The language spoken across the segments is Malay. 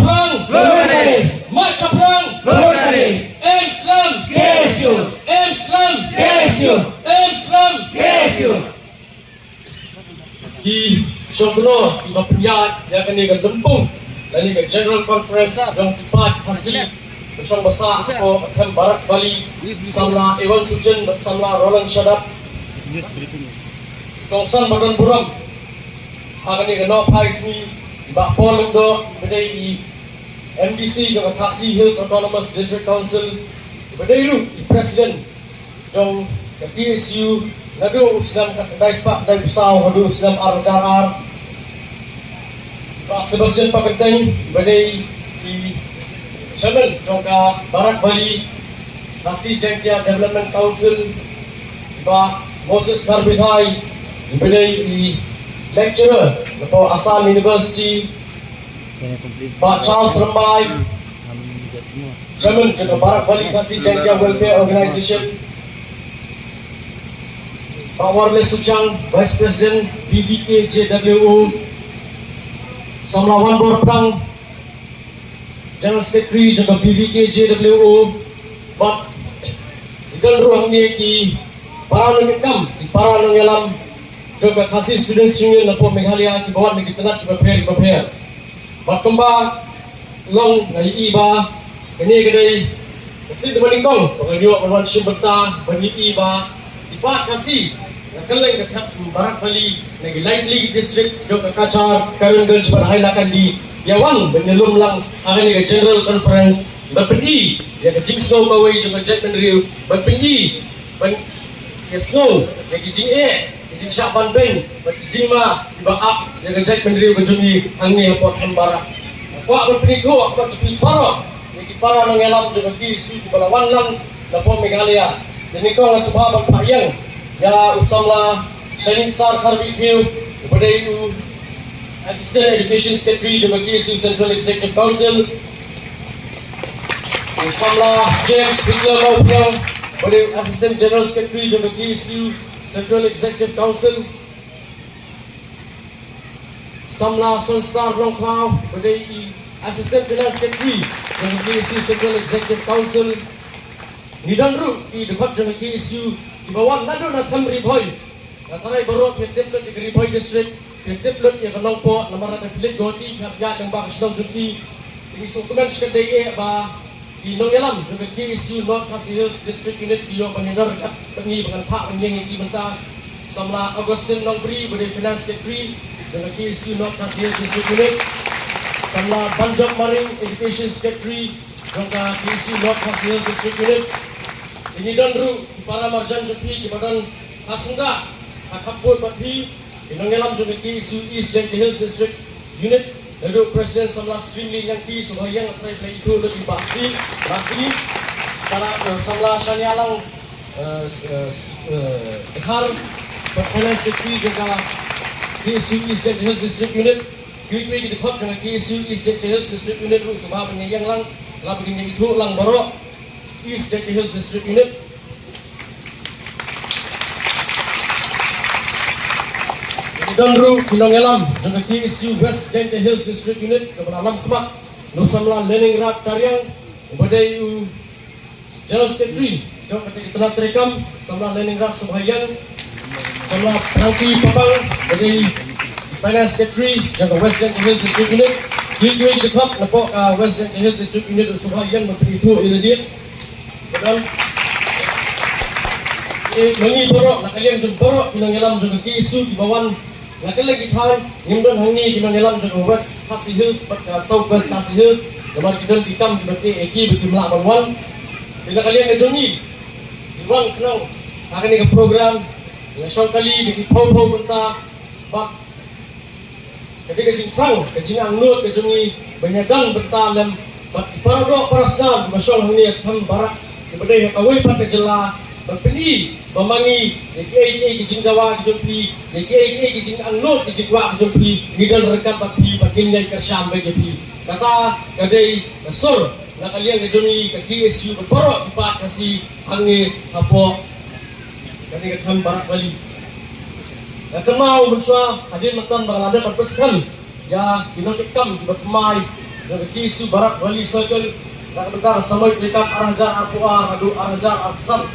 Perang March Perang Islam Islam di Sogno di Bapiat yang akan digempung dan di General Conference yang tepat hasil bersama besar aku akan Barat Bali bersama Iwan Sujen bersama Roland Shadap Tongsan Badan Buram akan dikenal Paisi Mbak Paul Lundo bedai di MDC juga Khasi Hills Autonomous District Council bedai ru di Presiden jong TSU Nadu Islam Kadai Sepak dari Besau Nadu Islam Ar-Jarar Pak Sebastian Pakenteng badai di Chairman Jongka Barat Bali Nasi Jengkia Development Council Pak Moses Harbithai badai di Lecturer Lepas Assam University Pak Charles Rambai Chairman Jongka Barat Bali Nasi Jengkia Welfare Organization Pak Warle Suchang, Vice President BBK JWO Samlawan Borpang General Secretary juga BBK JWO Pak Ikan ruang ni ki para nangikam di para nangilam juga Khasi Students Union Lepo Meghalaya ki bawat ni tenat ki prepare Pak Kemba long ngai iba ini kedai kasi temaningkong pengajuan penwan Shimbenta bani iba di Pak Khasi Nakalay kakat Barat Bali nagi lightly districts do kakachar karon girls berhailakan di Yawan benelum lang akan ni General Conference berpendi ya ke Jingsnow kawai juga Jack Riu berpendi ban ya snow ya ke Jing Jing Syaban Ben Jing Ma di Baap ya ke Jack Riu berjuni angni apa Barat apa berpendi tu apa cepi para ni para nangelam juga ki su di Balawan lang Lepo Meghalaya jadi kau ngasubha bagpayang ya usamla Shining Star Harvey Hill kepada itu Assistant Education Secretary juga KSU Central Executive Council usamla James Hitler Maupiang kepada Assistant General Secretary juga KSU Central Executive Council Samla Sunstar Longkau kepada Assistant General Secretary juga KSU Central Executive Council Nidan Ru di dekat juga KSU di bawah nado na Thamri Boy nataray barot ke Teplet di Griboy District ke Teplet ya Kalongpo namara na Pilit Goti kapya ng bakas ng Juki ini sukunan sa kadai ba di Nongelam juga KSU North Khasi Hills District Unit iyo panginar at pangi bangan pa ang yang ibenta samla Augustine Nongbri bade Finance Secretary juga KSU North Khasi Hills District Unit samla Banjak Maring Education Secretary juga KSU North Khasi Hills District Unit ini dan ru para marjan jupi di badan Hasengga Akapur Badhi Inongelam juga KSU East Jengke Hills District Unit lalu Presiden Samla Srinli yang ki Subayang atrai play itu lebih pasti para Samla Shanialang Ikhar Finance Secretary juga KSU East Jengke Hills District Unit Kwi di dekat juga KSU East Jengke Hills District Unit ru Subha penyayang lang begini itu lang barok East Jengke Hills District Unit Danru Pinongelam juga KSU West Jengke Hills District Unit kepada Alam Kemak Nusamla Leningrad Karyang kepada General Secretary Jom ketika telah terekam Samla Leningrad Subhayan Samla Prangki Papang kepada Finance Secretary juga West Jengke Hills District Unit Kwi di dekat Lepok West Jengke Hills District Unit Subhayan menteri itu dia dan mengi borok nakalian jeng borok Pinongelam juga KSU di bawah nakalian kita nimdan hangni Pinongelam juga West Khasi Hills South West Khasi Hills lemar kita dikam seperti eki berjumlah banwan bila kalian ngejongi di ruang kenang akan ini program nasional kali di pau-pau benta bak ketika jingprang kejing angnut kejongi banyakan benta dan para dok para senam nasional hangni tham barak kepada yang kawai pakai jelah berpeni memangi KKK kejing dawa kejumpi KKK kejing angnut kejing wak kejumpi ngidal rekat pati pakin yang kersyam bagi kata kadai sur nak kalian kejuni KSU berborok empat kasih hangi apa kami ketam Barat Bali nak kemau mensua hadir mentan Bangladesh perpeskan ya kita kekam berkemai Jadi kisu barak wali circle nak bentar samai rekam arajar arpuar adu arajar arpsam.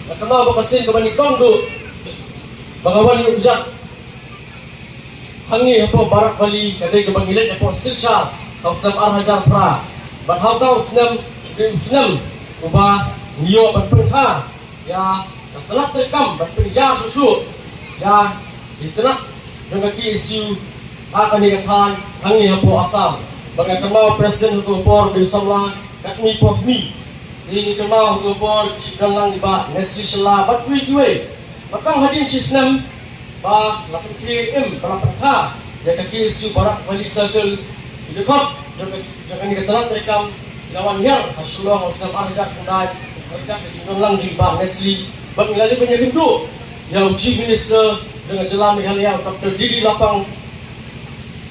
Nak kenal bakasin ke bani kong du. Bangawali ujak. Hangi apa barak wali kadai ke bangilet apa silcha tau sam arajar pra. Ban hau tau senam ubah niyo ban perkha ya telah terekam ban penja susu ya itulah dengan kisu akan dikatakan hangi apa asam. Bagaimana kenal presiden untuk por di Samla katmi potmi ini kenal untuk por cikang di ba nesri sela bat kui maka hadin sistem ba lapan km balapan ka ya kaki isu barak wali circle di dekat jangan dikatakan terekam lawan yang hasilnya usam arjak kundai mereka cikang di ba nesri bat ngali punya pintu yang chief minister dengan jelam yang terdiri lapang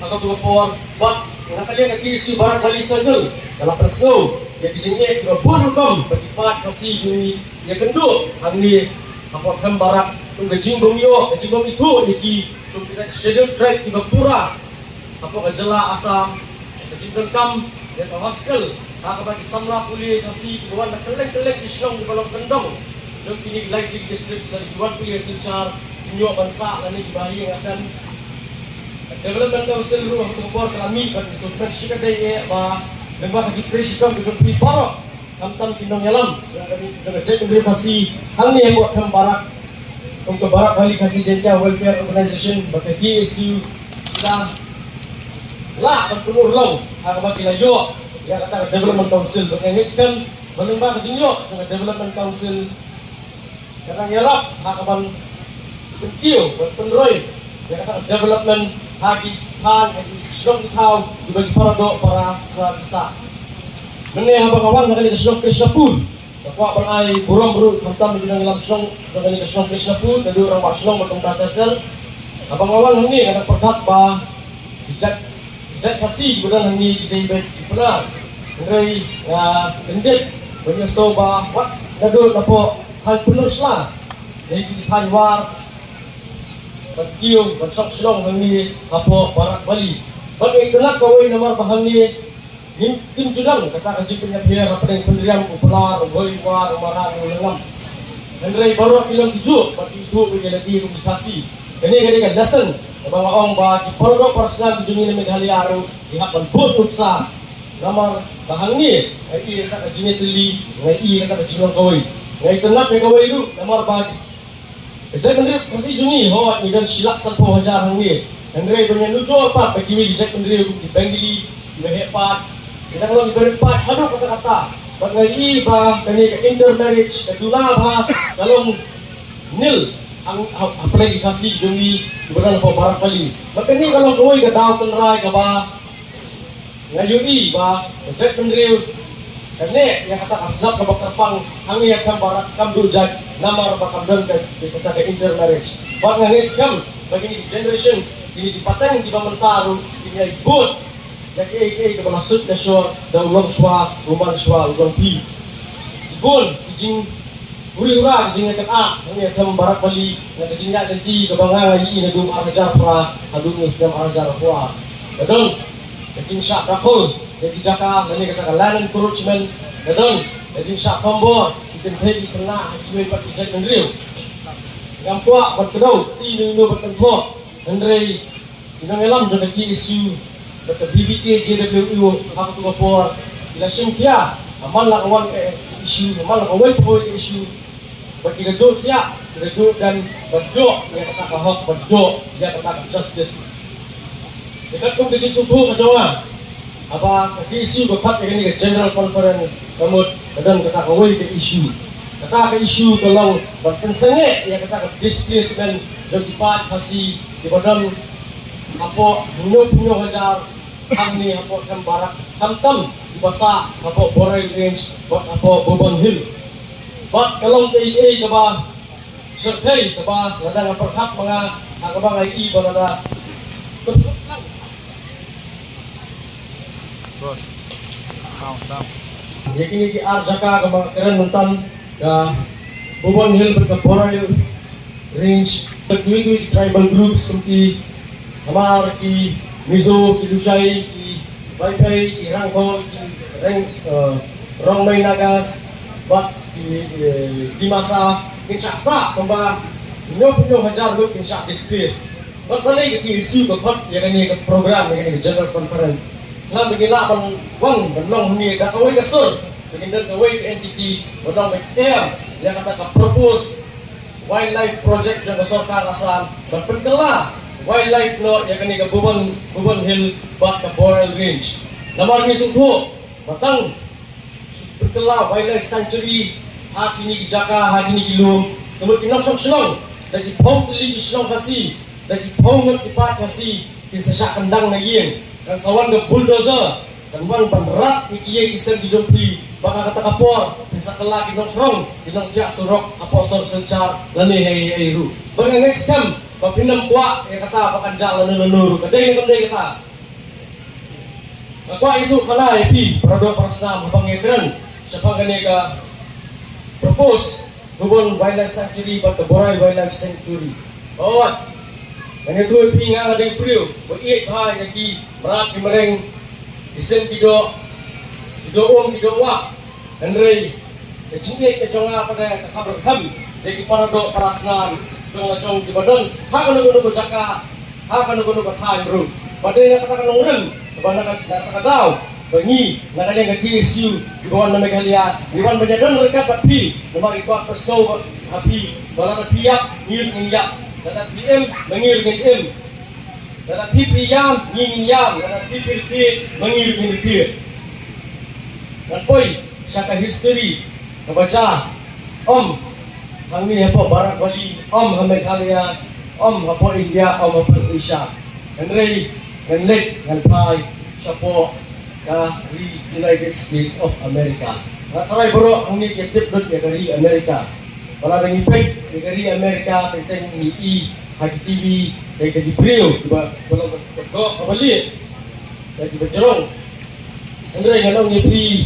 atau tu por bat nakalian nak isu barak wali circle dalam persau yang dijengek juga burukam bertipat kasih juni yang kenduk angni apa kan barak tunggu jingbong itu iki tunggu schedule track di Bapura apa kejela asam jingbong kam yang hasil apa bagi Samla puli kasih kawan nak kelek isyong di kolong kendong jom kini like di district dari kawan puli secara nyok bangsa dan di bahi ngasan development council ruh untuk bor kami bagi super sikadai ba lembah education untuk piparo kamtam kinong yalam kami jadi verifikasi hal ni yang buat barak untuk barak bali kasih jenja welfare organization bagi isu sudah lah berpenur long agak bagi layo ya kata development council bagi next kan lembah kejinyo dengan development council kadang yalap hakaban pentiu berpenroy ya kata development hagi han strong tau dibagi para para bisa mene habang awang nakali strong Krishnapur takwa bangai burong buru hantam di dalam strong nakali strong Krishnapur dan orang strong bertemu tatel habang awang ni kada perkat ba ijat kasih budan ni di bet benar ngai gendet banyak soba wat nado napo hal penuslah dari Taiwan Pagkiyo, bansok silong hangi apo barak bali. Bagi itulah kawai namar bahangi tim judang kata kaji penyapir apa yang pendirian upelar, boy war, marah, ulangam. Hendrai baru film 7 bagi itu menjadi komunikasi. Ini kan dasan bang ong bagi produk personal jungi ni Meghalaya aru dihapan pun utsa namar bahangi ai kata kaji teli ngai kata kaji kawai. Ngai itulah kawai itu namar bagi Jack Pendiri kasih jungi ho ni dan silak salpo hajar hangi. Hendrai punya lucu apa bagi wi Jack Pendiri di Bangli di hepat. Kita kalau di hepat ada kata-kata. Bagai ba kani ke intermarriage ke dula ba kalau nil ang apa lagi kasih jungi di beran po barak bali. Maka ni kalau koi ke daw tenrai ke ba ngayui ba Jack Pendiri Kene yang kata asnaf ke bakterpang hangi yang barak kam dujak namar bakam dan kata ke intermarriage. Bang ngis kam bagi generations ini dipatang di Bamentaru ini ibut jadi ke balasut na syur daw long shwa ruman shwa ujong pi. Ibun ijing uri-ura ijing yang hangi yang barak bali na ijing ya nanti ke bangai ini dum arajar pra adun muslim arajar pra. Kadang ijing syak rakul jadi jaka nani kata land encroachment kadang jadi syak kombor ikan tadi kena ikan buat ijak mendriu gampua buat kedau ini buat tentu Hendrai inang elam juga ki isu buat BBK JWU hak tu kapor ila simkia amal lah kawan isu amal lah kawan pun isu buat kedau kia kedau dan berdoa yang kata hak berdoa dia kata justice dekat kau kerja subuh kacauan apa isu berkat ini ke general conference kamu kadang kata kawai ke isu kata ke isu kalau berpensenge ya kata ke displacement dan dipat kasih di badan apa punya hajar kami apa kan barak tam di basa apa Boreal Range buat apa Bourbon Hill buat kalau ke ke ba survey ke ba kadang perhak mga akabang ai balada ya kini ki Jaka keren nonton ke Bourbon Hill ke Boreal Range terkini tribal groups seperti Hamar ki Mizo ki Lusai ki Bye-bye, irangko, rong may nagas, bat di masa kinsakta, kamba nyok hajar lut kinsak di space. Bat balik ke isu ke kot ya kan ke program ya kan general conference. Lah begila wang benong ni ka kawai ka sur, begin kawai ke entity benong air yang kata ka propose wildlife project jaga sarkar asam berperkela wildlife no ya kan ke Buban Hill bat ke Boreal Range. Namar ni sungguh batang berkela wildlife sanctuary hak ini Jaka hak ini Gilum kemudian senong dari pau teli senong kasih dari pau ngat ipat kasih di sesak kendang na iyeng dan sawan ke bulldozer dan wan berat iyeng isem dijompi baka kata kapor bisa kelak nongkrong dinong tiak surok aposor sencar lani hei ru bang next kam babinam kuak ya kata bakan jalan lenuru kadai kata aku itu kala IP produk persam abang ngekren siapa gani ka propose Buban Wildlife Sanctuary but the Boreal Wildlife Sanctuary. Oh, dan itu IP nga ada priu, buat hai lagi merat mereng isen tido wak dan rei kecingit keconga pada kabar ham dari paradok parasnan jong di badan hak anu jaka hak anu thai bro padai kata nongren kebanyakan kata dau bengi nakanya kaki isu di bawah nama kalian di bawah banyak mereka tapi nomor itu apa so api balang piak ngir ngyak dan PM mengir ngim dan PPM ngiyam dan PPP mengir ngir dan poi syaka history kebaca kami apa barat Bali hamil kalian apa India apa Indonesia dan rei dan lek dan pai siapa dari United States of America. Nataray bro ang ni ketip dot dari Amerika. Wala nang ipek dari Amerika tentang ni Hagi TV dari di Brio diba wala ko kabali dari Bejerong. Andre nganong ni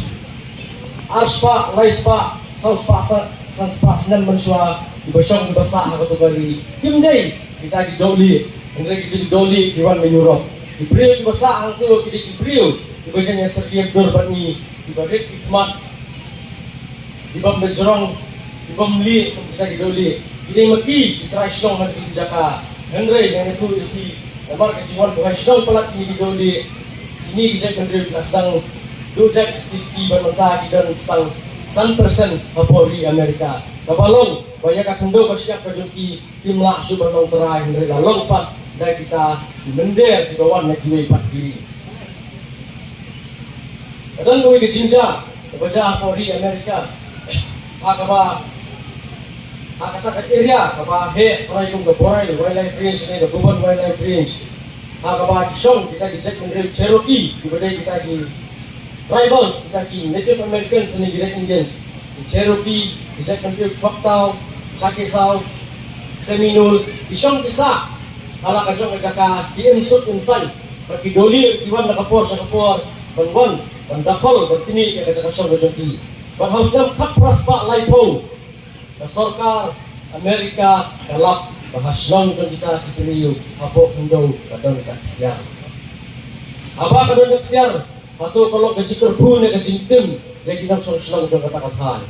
Arspa, Laispa, Sanspa sinan manswa di Basyong di Basa ako to dari Himday kita di Doli. Andre kita di Doli diwan di Europe. Di Brio di Basa ang tulo kita di Brio dibacanya serdiam dorban ni dibarit hikmat dibam Bejerong dibam li kita di Doli ini maki kita islong di Jaka Henry yang itu di nomor kecuali bukan islong pelat ini di Doli ini kita kendri sedang dojek di bermentah dan sedang 100% Kapolri Amerika kabalong banyak kakendo kasiap kajoki timlah subhanong terai Henry lalong pat dari kita mender di bawah naik pat kiri. Dan kami kecinta kebaca Polri Amerika akaba akata area akaba he orang yang ke Boreal Wildlife Range ni ke Buban Wildlife Range akaba song kita cek mengenai Cherokee kemudian kita di tribals kita di Native Americans dan Great Indians di Cherokee kita mengenai Choctaw, Chickasaw, Seminole di song kisah ala kajong kajaka di insut insan bagi Doli iwan nakapor sa kapor banwan bandakol bertini ya kata kasar berjoki berhasil kat praspa laipo sarkar Amerika galap bahaslang jong kita dipiliu apo hindo kadang kaksiar apa kadang kaksiar atau kalau gaji kerbu ne gaji tim ya kita song jong kata-kata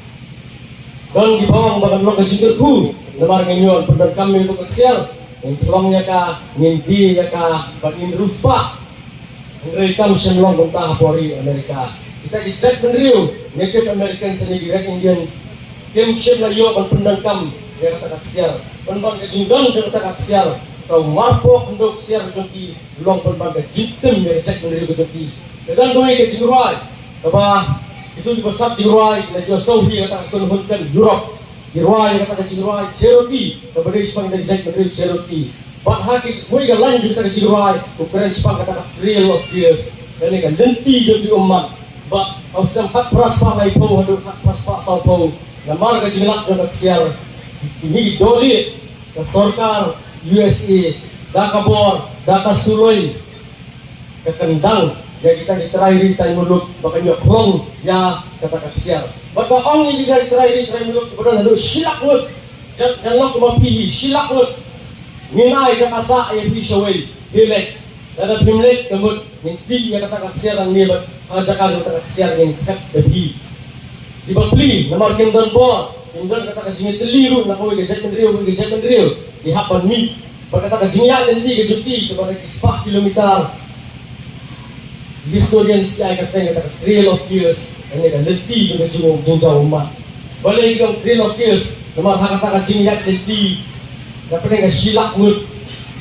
dan di bawah bagan lo gaji kerbu lemar ngenyon pendar kami untuk kaksiar yang tulangnya ka ngindi ya ka bagin ruspa mereka senlong tentang Polri Amerika. Kita dicek menriu Native Americans dan Great Indians. Kim siem la yo ban pendangkam ya kata kaksiar. Penbang ke jingdong kata kaksiar. Kau marpo pendok siar joki long penbang ke jitem ya cek menriu joki. Dan doi ke jingruai. Kaba itu di besar jingruai na jo sauhi kata kunhunkan Europe. Jingruai kata jingruai Cherokee. Kaba dei sepang dari cek menriu Cherokee. Bat haki mui ga lanjut kita ke Jigrai ukuran Jepang kata real of years dan ini kan denti jadi umat bat kau sedang hak praspa laipo hadu hak praspa saupo namar ke jinglak jodak siar ini Doli ke Sarkar USA Dakabor Daka Suloi ke Kendang ya kita diterairi tay mulut bakal nyoklong ya kata kaksiar bat ong ini diterairi tay mulut kemudian hadu silak lut jangan kumapi silak lut Minai jakasa ayah pisawai dilek Ada pemilik kemudian minti yang kata kasihan ni ajakan kata kasihan yang kat debi. Dibeli nomor kinton bor, kinton kata kajing teliru nak kau gejat mendriu di hapan mi. Berkata kajing ya nanti kejuti kepada 4 kilometer. Historian si ay kata Trail of Tears, ini kan leti juga jauh umat. Balik ke Trail of Tears, nomor kata kajing ya leti. Dapat dengan silap mut.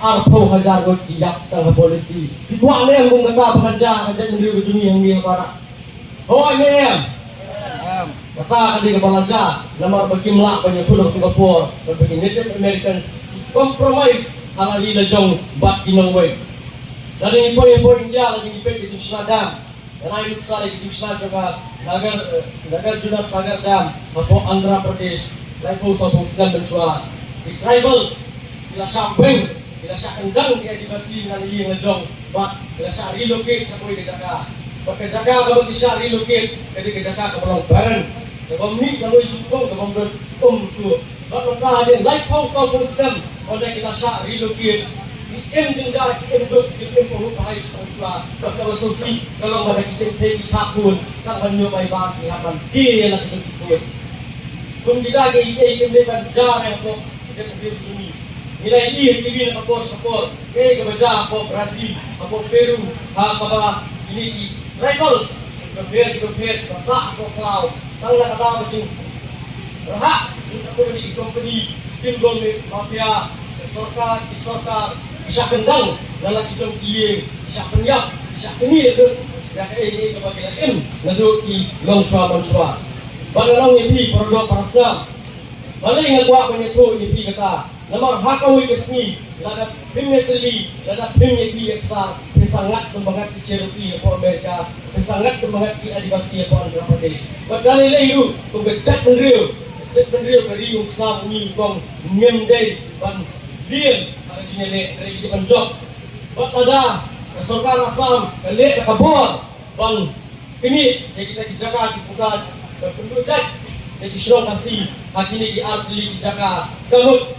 Arpo hajar got tidak tang politi. Dikuak le ang kata pengajar aja mendriu kejungi yang dia para. Oh ya. Kata kali kepala aja, nama bagi melak banyak pulau Singapura, bagi Native Americans compromise halal lejong bat kinongway. Dan ini poin India lagi dipek di Sadam. Dan ini besar di Sadam nagar juga Sagar Dam atau Andhra Pradesh. Lain pun sabung sedang bersuara. Di tribals, bila samping, bila sakendang dia dibasi dengan ini lejong bat, bila sak relocate sakoi ke Jakarta. Pakai Jakarta kalau bisa relocate, jadi ke Jakarta ke Pulau Baran. Kalau ni kalau jumpa kalau berkumpul, kalau ada lighthouse of wisdom, kalau kita sah relocate, em jenjar em dok em perlu bahaya susah. Kalau solusi kalau ada kita pergi kabun, tak banyak bayi bagi hapan dia nak jemput. Kemudian kita depan jar yang kau jemput juni. Nilai ini nak kapor, ke baca apa Brazil, apa Peru, apa ini rivals. Compare, masak atau kau, tangga kata macam, rahak, kita di company, timbul mafia, sorkar, bisa kendang, dalam hijau kiye, bisa penyak, bisa kini itu, ya ini kebagian M, ngaduk di longswa. Bagaimana ini produk parasam, balik ngagwa penyetu ini kata, nomor hakawi kesni, lada pimneteli, lada pimneti eksa, sangat membangat di Cherokee atau Amerika, sangat membangat di Adivasi atau Andhra Pradesh. Bagaimana lehiru, mengecat mendriu dari yung Islam ni kong nyemday ban lian ang jinele dari itu penjok. Bagaimana kesorkan asam kelek kabur bang ini yang kita dijaga di bukan berpenducat yang diserong kasih hakini di artili dijaga kalut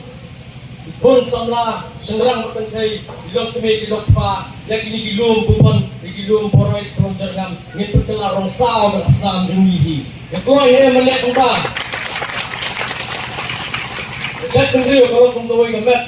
pun samla sengerang bertentai dilok kemi dilok pa yang ini gilum bupan digilum poroy peloncerngam ngin perkelar rong sao dan asam junihi yang kurang ini melihat tentang kejat kendriu kalau kumtawai gamet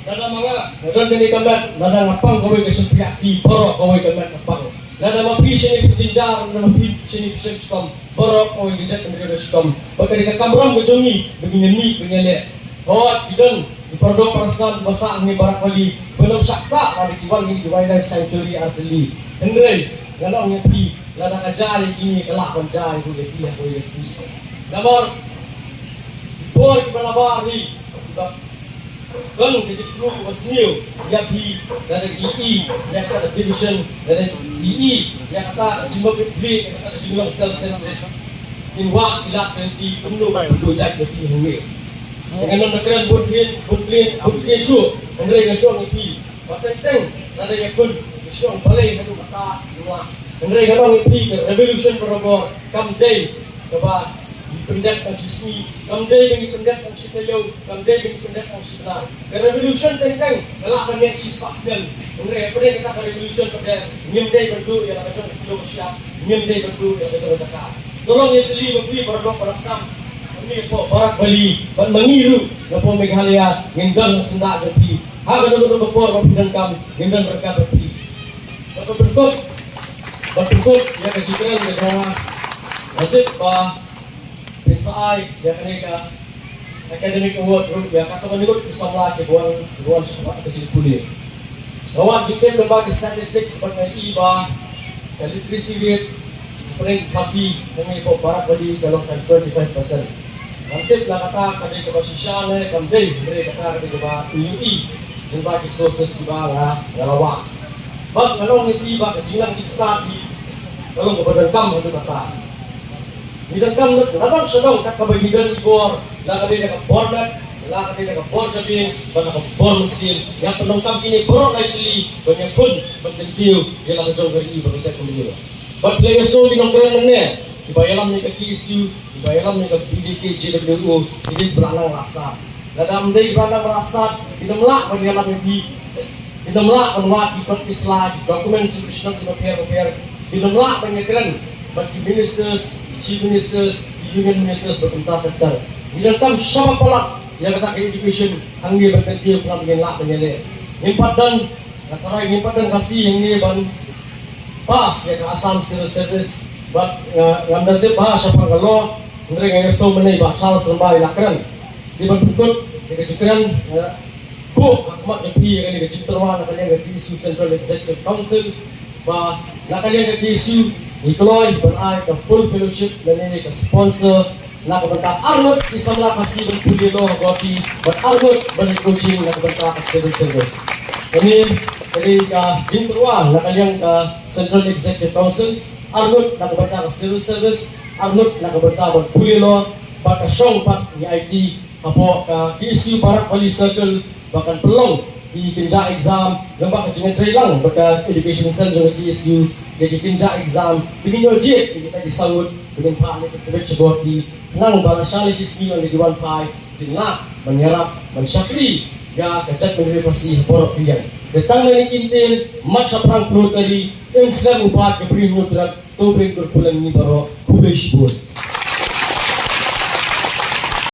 nada mga nadon kini gamet nada ngapang kawai kesempiaki borok kawai gamet ngapang nada mapi sini berjenjar nada mapi sini berjenjar borok kawai kejat kendriu deskom bagi kamram kejongi begini ni benyelek oh idon di produk perasaan bahasa ini barangkali belum sakta pada kiwal ini di wildlife sanctuary artili hendrei kalau ngepi lada ngajari ini kelak mencari itu dia aku yesi nomor bor di Balabari kan kejut lu wasniu ya bi dari II yang ada division dari II yang kata jumlah publik yang kata jumlah self-centered in wak ilat nanti penuh berdojak lebih mungil dengan negara buntien su Andre ngasong ipi patenteng ada yang pun ngasong balai kadu kata dua Andre ngasong ipi revolution perobor kamdei kaba pendak ang sismi kamdei dengan pendak ang sitayo kamdei dengan pendak ang sitla revolution tentang ngalakan yang sispasdel Andre apa dia kata revolution pada nyemdei berdu yang kacang kilo siap nyemdei berdu yang kacang Jakarta tolong yang teli bagi perobor paraskam ini po barak Bali ban mangiru na po Meghalaya ngindang senda jati haga no por mapidan kam ngindang berkat jati berikut ya kecikran ya jawa wajib ba pensai ya kaneka academic award group ya kata menurut kesamla ke buan sekolah kecil kuliah awak jikte lembaga statistik seperti IBA literacy rate paling masih mengenai po barak Bali dalam 25%. Nanti lah kata kali kebangsaan kamdei mereka kata kali keba UI dan bagi sources di bawah ngalawak. Bag kalau ngerti bag jilang kita di kalau kebadan kam itu kata. Bidan kam nadang sedang kat kebagian ibor, lah kali nak bordat, lah kali nak bor sabing, bag bor mesin. Yang penongkam ini borok lagi banyak pun bertentiu dia lah jauh dari ibu kita kemudian. Bag lagi so di nongkrong ni. Dibayaran mereka KSU, dibayaran mereka BDK JWO, ini berlalang rasa. Dalam dari berlalang rasa, kita melak berjalan di dinamla konwat ikut islah dokumen submission di papier dinamla penyekiran bagi ministers, chief ministers, union ministers berkontrak tentang dinamkan sama pelak yang kata education ang dia berkati pula mengelak menyele impatan kata impatan kasih yang ni ban pas ya ke Assam Civil Service but ngambil dia bahasa pangalo mereka yang so menai bahasa serba ilakran di ban berikut kejujuran bu akmat jepi yang ini kejujuran nak kalian ke isu Central Executive Council bah nak kalian ke isu dikeloy berai ke full fellowship dan ini ke sponsor nak kebentak armut isamlah kasih berpulih doh goti berarmut bercoaching nak kebentak civil service ini jadi ke jingkruan nak kalian ke Central Executive Council armut nak kebentak civil service armut nak kebentak berpulih doh baka syong pat di IT apa ke isu barat wali circle bahkan pelong di kenja exam lembak kejengan lang baka education center di isu jadi kenja exam begini ojek kita disambut dengan Pak Alik Kebet Sebot di nang barasali sismi yang di Dewan Pai di nak menyerap mensyakri ya kecat menerima pasti porok pilihan datang dari kintin macam perang perut tadi instan ubat keberi mudrat tobring berpulang ini baru kubay sibut